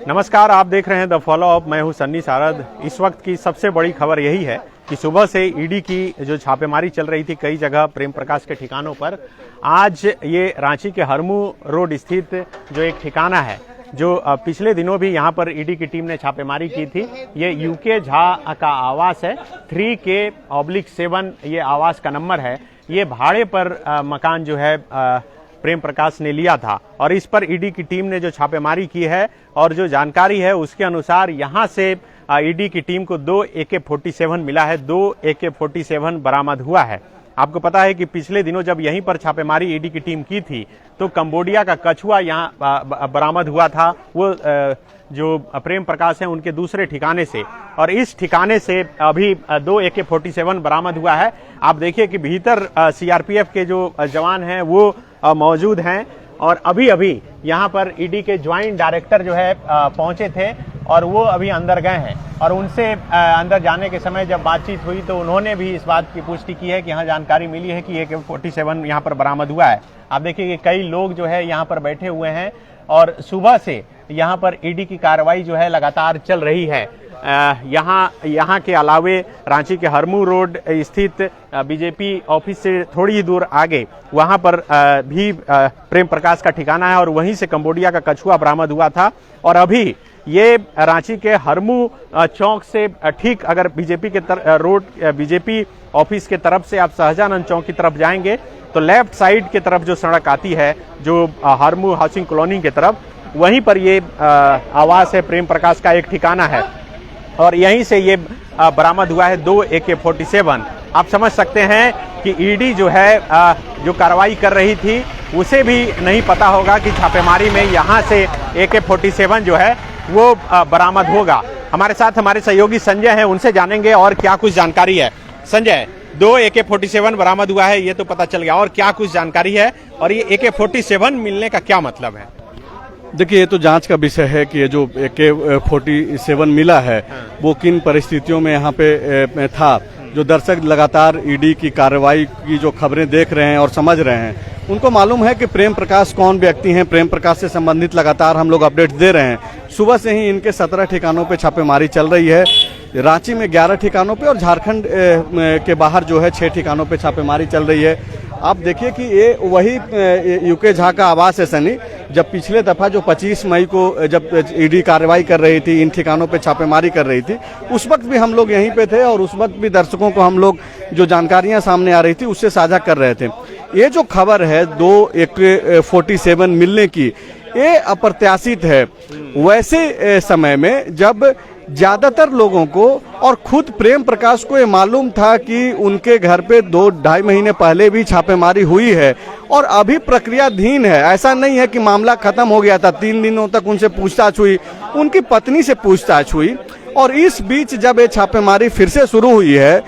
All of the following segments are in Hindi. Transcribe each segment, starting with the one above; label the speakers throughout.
Speaker 1: नमस्कार, आप देख रहे हैं द फॉलो अप। मैं हूं सन्नी सारद। इस वक्त की सबसे बड़ी खबर यही है कि सुबह से ईडी की जो छापेमारी चल रही थी कई जगह प्रेम प्रकाश के ठिकानों पर, आज ये रांची के हरमू रोड स्थित जो एक ठिकाना है, जो पिछले दिनों भी यहां पर ईडी की टीम ने छापेमारी की थी, ये यूके झा का आवास है। 3K/7 ये आवास का नंबर है। ये भाड़े पर मकान जो है प्रेम प्रकाश ने लिया था और इस पर ईडी की टीम ने जो छापेमारी की है और जो जानकारी है उसके अनुसार यहां से ईडी की टीम को 2 AK-47 मिला है। 2 AK-47 बरामद हुआ है। आपको पता है कि पिछले दिनों जब यहीं पर छापेमारी ईडी की टीम की थी तो कंबोडिया का कछुआ यहां बरामद हुआ था। वो जो प्रेम प्रकाश है उनके दूसरे ठिकाने से, और इस ठिकाने से अभी 2 AK-47 बरामद हुआ है। आप देखिए कि भीतर CRPF के जो जवान हैं वो मौजूद हैं और अभी अभी यहाँ पर ईडी के ज्वाइंट डायरेक्टर जो है पहुंचे थे और वो अभी अंदर गए हैं। और उनसे अंदर जाने के समय जब बातचीत हुई तो उन्होंने भी इस बात की पुष्टि की है कि हाँ, जानकारी मिली है कि AK-47 यहाँ पर बरामद हुआ है। आप देखिए कि कई लोग जो है यहाँ पर बैठे हुए हैं और सुबह से यहाँ पर ईडी की कार्रवाई जो है लगातार चल रही है। यहाँ के अलावे रांची के हरमू रोड स्थित बीजेपी ऑफिस से थोड़ी ही दूर आगे वहाँ पर भी प्रेम प्रकाश का ठिकाना है और वहीं से कंबोडिया का कछुआ बरामद हुआ था। और अभी ये रांची के हरमू चौक से ठीक अगर बीजेपी ऑफिस के तरफ से आप शाहजहां चौक की तरफ जाएंगे तो लेफ्ट साइड की तरफ जो सड़क आती है, जो हरमू हाउसिंग कॉलोनी की तरफ, वहीं पर ये आवास है प्रेम प्रकाश का, एक ठिकाना है और यहीं से ये बरामद हुआ है 2 AK-47। आप समझ सकते हैं कि ईडी जो है जो कार्रवाई कर रही थी उसे भी नहीं पता होगा कि छापेमारी में यहाँ से AK-47 जो है वो बरामद होगा। हमारे साथ हमारे सहयोगी संजय हैं, उनसे जानेंगे और क्या कुछ जानकारी है। संजय, 2 AK-47 बरामद हुआ है ये तो पता चल गया, और क्या कुछ जानकारी है और ये AK-47 मिलने का क्या मतलब है?
Speaker 2: देखिए, ये तो जांच का विषय है कि ये जो AK-47 मिला है वो किन परिस्थितियों में यहाँ पे था। जो दर्शक लगातार ईडी की कार्रवाई की जो खबरें देख रहे हैं और समझ रहे हैं, उनको मालूम है कि प्रेम प्रकाश कौन व्यक्ति हैं। प्रेम प्रकाश से संबंधित लगातार हम लोग अपडेट दे रहे हैं। सुबह से ही इनके 17 ठिकानों पे छापेमारी चल रही है। रांची में 11 ठिकानों पे और झारखंड के बाहर जो है 6 ठिकानों पे छापेमारी चल रही है। आप देखिए कि ये वही यूके झा का आवास है सनी। जब पिछले दफा जो 25 मई को जब ईडी कार्रवाई कर रही थी, इन ठिकानों पे छापेमारी कर रही थी, उस वक्त भी हम लोग यहीं पे थे और उस वक्त भी दर्शकों को हम लोग जो जानकारियां सामने आ रही थी उससे साझा कर रहे थे। ये जो खबर है 2 AK-47 मिलने की, ये अप्रत्याशित है। वैसे समय में जब ज्यादातर लोगों को और खुद प्रेम प्रकाश को ये मालूम था कि उनके घर पे 2-2.5 महीने पहले भी छापेमारी हुई है और अभी प्रक्रियाधीन है। ऐसा नहीं है कि मामला खत्म हो गया था। 3 दिनों तक उनसे पूछताछ हुई, उनकी पत्नी से पूछताछ हुई और इस बीच जब ये छापेमारी फिर से शुरू हुई है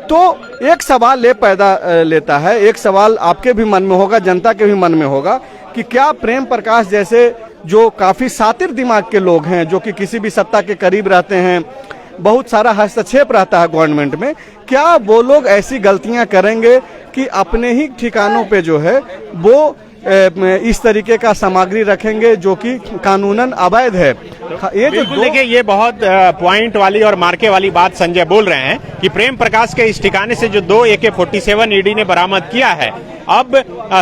Speaker 2: तो एक सवाल ये पैदा लेता है। एक सवाल आपके भी मन में होगा, जनता के भी मन में होगा कि क्या प्रेम प्रकाश जैसे जो काफी शातिर दिमाग के लोग हैं, जो कि किसी भी सत्ता के करीब रहते हैं, बहुत सारा हस्तक्षेप रहता है गवर्नमेंट में, क्या वो लोग ऐसी गलतियां करेंगे कि अपने ही ठिकानों पे जो है वो इस तरीके का सामग्री रखेंगे जो कि कानूनन अवैध है।
Speaker 1: ये जो देखिए, ये बहुत पॉइंट वाली और मार्के वाली बात संजय बोल रहे हैं कि प्रेम प्रकाश के इस ठिकाने से जो 2 AK-47 ईडी ने बरामद किया है, अब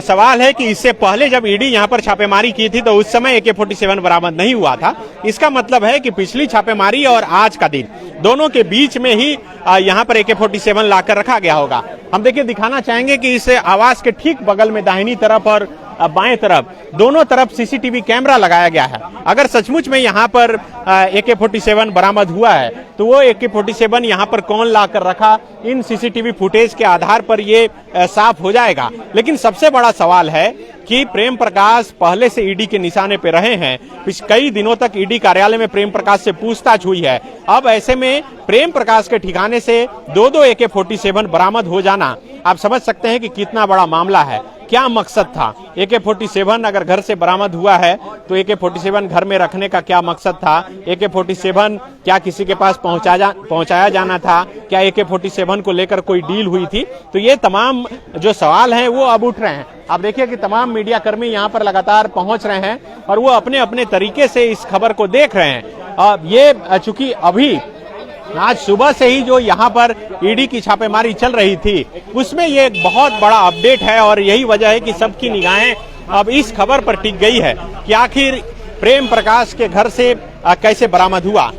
Speaker 1: सवाल है कि इससे पहले जब ईडी यहाँ पर छापेमारी की थी तो उस समय AK-47 बरामद नहीं हुआ था। इसका मतलब है कि पिछली छापेमारी और आज का दिन दोनों के बीच में ही यहाँ पर AK-47 लाकर रखा गया होगा। हम देखिए दिखाना चाहेंगे कि इस आवास के ठीक बगल में दाहिनी तरफ और बाएं तरफ दोनों तरफ CCTV कैमरा लगाया गया है। अगर सचमुच में यहाँ पर AK-47 बरामद हुआ है तो वो AK-47 यहाँ पर कौन लाकर रखा, इन CCTV फुटेज के आधार पर ये साफ हो जाएगा। लेकिन सबसे बड़ा सवाल है कि प्रेम प्रकाश पहले से ईडी के निशाने पे रहे हैं। कई दिनों तक ईडी कार्यालय में प्रेम प्रकाश से पूछताछ हुई है। अब ऐसे में प्रेम प्रकाश के ठिकाने से 2 AK-47 बरामद हो जाना, आप समझ सकते हैं कि कितना बड़ा मामला है। क्या मकसद था। AK-47 अगर घर से बरामद हुआ है तो AK-47 घर में रखने का क्या मकसद था। AK-47 क्या किसी के पास पहुंचाया जाना था, क्या AK-47 को लेकर कोई डील हुई थी। तो ये तमाम जो सवाल हैं वो अब उठ रहे हैं। आप देखिए कि तमाम मीडिया कर्मी यहाँ पर लगातार पहुंच रहे हैं और वो अपने अपने तरीके से इस खबर को देख रहे हैं। ये चूंकि अभी आज सुबह से ही जो यहाँ पर ईडी की छापेमारी चल रही थी उसमें ये एक बहुत बड़ा अपडेट है और यही वजह है कि सबकी निगाहें अब इस खबर पर टिक गई है कि आखिर प्रेम प्रकाश के घर से कैसे बरामद हुआ।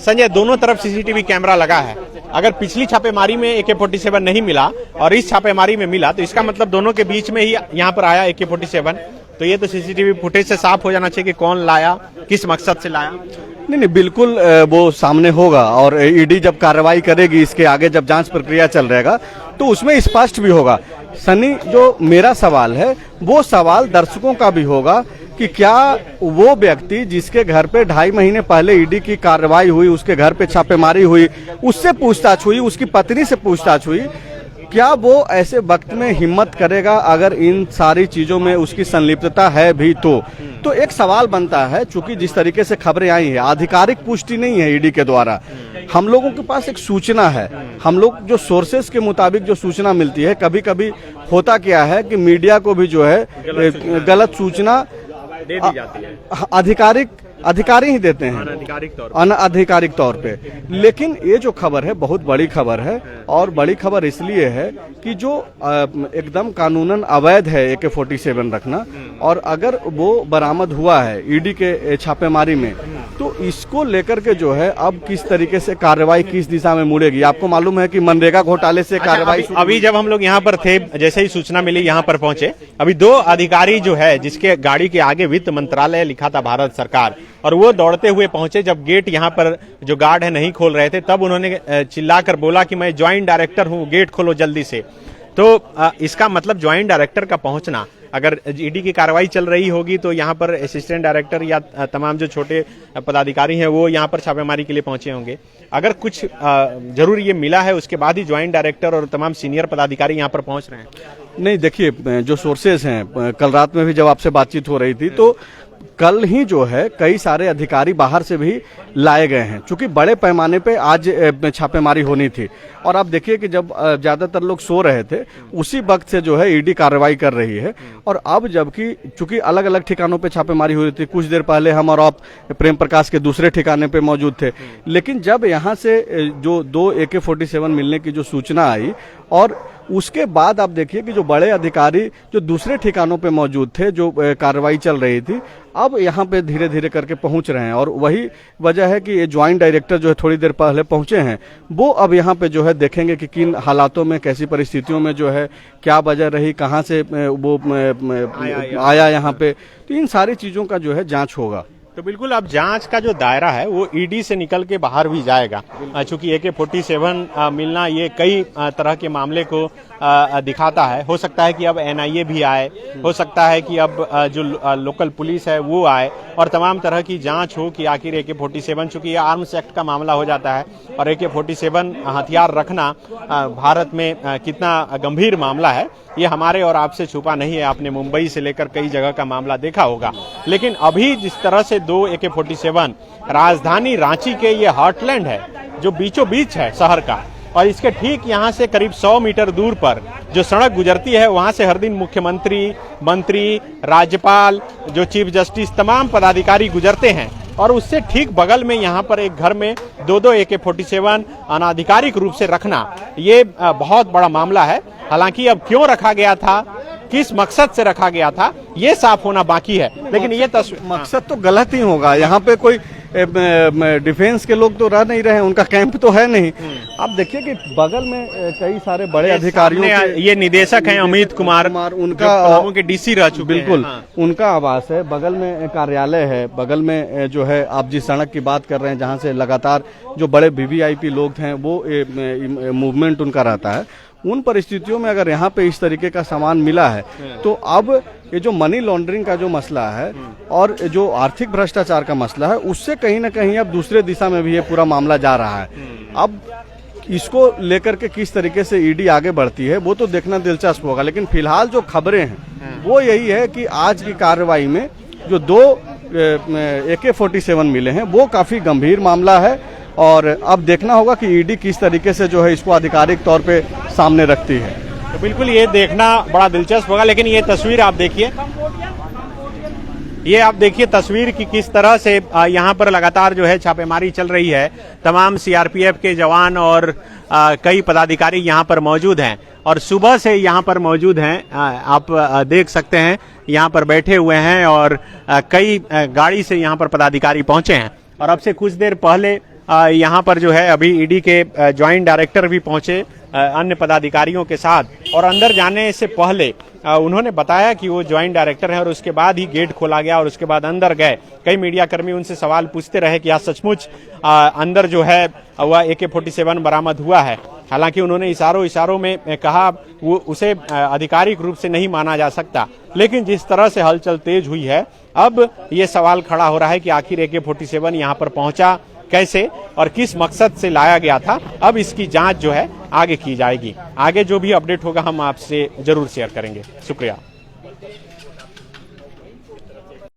Speaker 1: संजय, दोनों तरफ सीसीटीवी कैमरा लगा है। अगर पिछली छापेमारी में AK-47 नहीं मिला और इस छापेमारी में मिला तो इसका मतलब दोनों के बीच में ही यहाँ पर आया AK-47। तो ये तो सीसीटीवी फुटेज से साफ हो जाना चाहिए कि कौन लाया, किस मकसद से लाया।
Speaker 2: नहीं, बिल्कुल वो सामने होगा और ईडी जब कार्रवाई करेगी, इसके आगे जब जांच प्रक्रिया चल रहेगा तो उसमें स्पष्ट भी होगा। सनी, जो मेरा सवाल है वो सवाल दर्शकों का भी होगा कि क्या वो व्यक्ति जिसके घर पे 2.5 महीने पहले ईडी की कार्रवाई हुई, उसके घर पे छापेमारी हुई, उससे पूछताछ हुई, उसकी पत्नी से पूछताछ हुई, क्या वो ऐसे वक्त में हिम्मत करेगा अगर इन सारी चीजों में उसकी संलिप्तता है भी तो एक सवाल बनता है। चूंकि जिस तरीके से खबरें आई हैं, आधिकारिक पुष्टि नहीं है ईडी के द्वारा, हम लोगों के पास एक सूचना है। हम लोग जो सोर्सेस के मुताबिक जो सूचना मिलती है, कभी कभी होता क्या है कि मीडिया को भी जो है गलत सूचना
Speaker 1: दे दी जाती है,
Speaker 2: अधिकारी ही देते हैं अनआधिकारिक तौर पे। लेकिन ये जो खबर है बहुत बड़ी खबर है और बड़ी खबर इसलिए है कि जो एकदम कानूनन अवैध है AK-47 रखना, और अगर वो बरामद हुआ है ईडी के छापेमारी में तो इसको लेकर के जो है अब किस तरीके से कार्रवाई किस दिशा में मुड़ेगी। आपको मालूम है कि मनरेगा घोटाले से कार्रवाई
Speaker 1: अभी जब हम लोग यहाँ पर थे, जैसे ही सूचना मिली यहाँ पर पहुंचे, अभी 2 अधिकारी जो है जिसके गाड़ी के आगे वित्त मंत्रालय लिखा था भारत सरकार, और वो दौड़ते हुए पहुंचे। जब गेट यहाँ पर जो गार्ड है नहीं खोल रहे थे तब उन्होंने चिल्लाकर बोला कि मैं ज्वाइंट डायरेक्टर हूँ, गेट खोलो जल्दी से। तो इसका मतलब ज्वाइंट डायरेक्टर का पहुंचना, अगर ईडी की कार्रवाई चल रही होगी तो यहाँ पर असिस्टेंट डायरेक्टर या तमाम जो छोटे पदाधिकारी हैं वो यहाँ पर छापेमारी के लिए पहुंचे होंगे। अगर कुछ जरूर ये मिला है उसके बाद ही ज्वाइंट डायरेक्टर और तमाम सीनियर पदाधिकारी यहाँ पर पहुंच रहे हैं।
Speaker 2: नहीं, देखिए जो सोर्सेस हैं, कल रात में भी जब आपसे बातचीत हो रही थी तो कल ही जो है कई सारे अधिकारी बाहर से भी लाए गए हैं, क्योंकि बड़े पैमाने पे आज छापेमारी होनी थी। और आप देखिए कि जब ज्यादातर लोग सो रहे थे उसी वक्त से जो है ईडी कार्रवाई कर रही है। और अब जबकि चूंकि अलग अलग ठिकानों पे छापेमारी हो रही थी, कुछ देर पहले हम और आप प्रेम प्रकाश के दूसरे ठिकाने पे मौजूद थे, लेकिन जब यहाँ से जो 2 AK-47 मिलने की जो सूचना आई और उसके बाद आप देखिए कि जो बड़े अधिकारी जो दूसरे ठिकानों पे मौजूद थे, जो कार्रवाई चल रही थी, अब यहाँ पे धीरे धीरे करके पहुंच रहे हैं। और वही वजह है कि ये ज्वाइंट डायरेक्टर जो है थोड़ी देर पहले पहुंचे हैं, वो अब यहाँ पे जो है देखेंगे कि किन हालातों में, कैसी परिस्थितियों में जो है क्या वजह रही, कहाँ से वो आया यहाँ पे, तो इन सारी चीजों का जो है जांच होगा।
Speaker 1: तो बिल्कुल अब जांच का जो दायरा है वो ईडी से निकल के बाहर भी जाएगा। चूंकि AK-47 मिलना ये कई तरह के मामले को दिखाता है। हो सकता है कि अब NIA भी आए, हो सकता है कि अब जो लोकल पुलिस है वो आए और तमाम तरह की जांच हो कि आखिर AK-47, चूंकि ये आर्म्स एक्ट का मामला हो जाता है और AK-47 हथियार रखना भारत में कितना गंभीर मामला है ये हमारे और आपसे छुपा नहीं है। आपने मुंबई से लेकर कई जगह का मामला देखा होगा। लेकिन अभी जिस तरह से 2 AK-47 राजधानी रांची के ये हार्टलैंड है जो बीचों बीच है शहर का, और इसके ठीक यहाँ से करीब 100 मीटर दूर पर जो सड़क गुजरती है वहां से हर दिन मुख्यमंत्री, मंत्री, राज्यपाल, जो चीफ जस्टिस, तमाम पदाधिकारी गुजरते हैं। और उससे ठीक बगल में यहाँ पर एक घर में 2 AK-47 अनाधिकारिक रूप से रखना ये बहुत बड़ा मामला है। हालांकि अब क्यों रखा गया था, किस मकसद से रखा गया था, ये साफ होना बाकी है। लेकिन ये
Speaker 2: मकसद तो गलत ही होगा। यहाँ पे कोई डिफेंस के लोग तो रह नहीं रहे, उनका कैंप तो है नहीं। आप देखिए कि बगल में कई सारे बड़े अधिकारियों के,
Speaker 1: ये निदेशक हैं अमित कुमार, उनका के DC रह चुके हैं।
Speaker 2: बिल्कुल, उनका आवास है, बगल में कार्यालय है, बगल में जो है आप जिस सड़क की बात कर रहे हैं जहाँ से लगातार जो बड़े VVIP लोग हैं वो मूवमेंट उनका रहता है। उन परिस्थितियों में अगर यहाँ पे इस तरीके का सामान मिला है तो अब ये जो मनी लॉन्ड्रिंग का जो मसला है और जो आर्थिक भ्रष्टाचार का मसला है उससे कहीं ना कहीं अब दूसरे दिशा में भी ये पूरा मामला जा रहा है। अब इसको लेकर के किस तरीके से ईडी आगे बढ़ती है वो तो देखना दिलचस्प होगा, लेकिन फिलहाल जो खबरें हैं वो यही है कि आज की कार्रवाई में जो 2 AK-47 मिले हैं वो काफी गंभीर मामला है और अब देखना होगा कि ईडी किस तरीके से जो है इसको आधिकारिक तौर पे सामने रखती है।
Speaker 1: तो बिल्कुल ये देखना बड़ा दिलचस्प होगा। लेकिन ये तस्वीर आप देखिए, ये आप देखिए तस्वीर की किस तरह से यहाँ पर लगातार जो है छापेमारी चल रही है। तमाम सीआरपीएफ के जवान और कई पदाधिकारी यहाँ पर मौजूद हैं और सुबह से यहाँ पर मौजूद हैं। आप देख सकते हैं यहाँ पर बैठे हुए हैं और कई गाड़ी से यहाँ पर पदाधिकारी पहुंचे हैं और अब से कुछ देर पहले यहाँ पर जो है अभी ईडी के ज्वाइंट डायरेक्टर भी पहुंचे अन्य पदाधिकारियों के साथ और अंदर जाने से पहले उन्होंने बताया कि वो ज्वाइंट डायरेक्टर हैं और उसके बाद ही गेट खोला गया और उसके बाद अंदर गए। कई मीडिया कर्मी उनसे सवाल पूछते रहे कि आज सचमुच अंदर जो है वह AK-47 बरामद हुआ है। हालांकि उन्होंने इशारों में कहा वो उसे आधिकारिक रूप से नहीं माना जा सकता, लेकिन जिस तरह से हलचल तेज हुई है अब ये सवाल खड़ा हो रहा है कि आखिर AK-47 यहाँ पर पहुंचा कैसे और किस मकसद से लाया गया था। अब इसकी जांच जो है आगे की जाएगी। आगे जो भी अपडेट होगा हम आपसे जरूर शेयर करेंगे। शुक्रिया।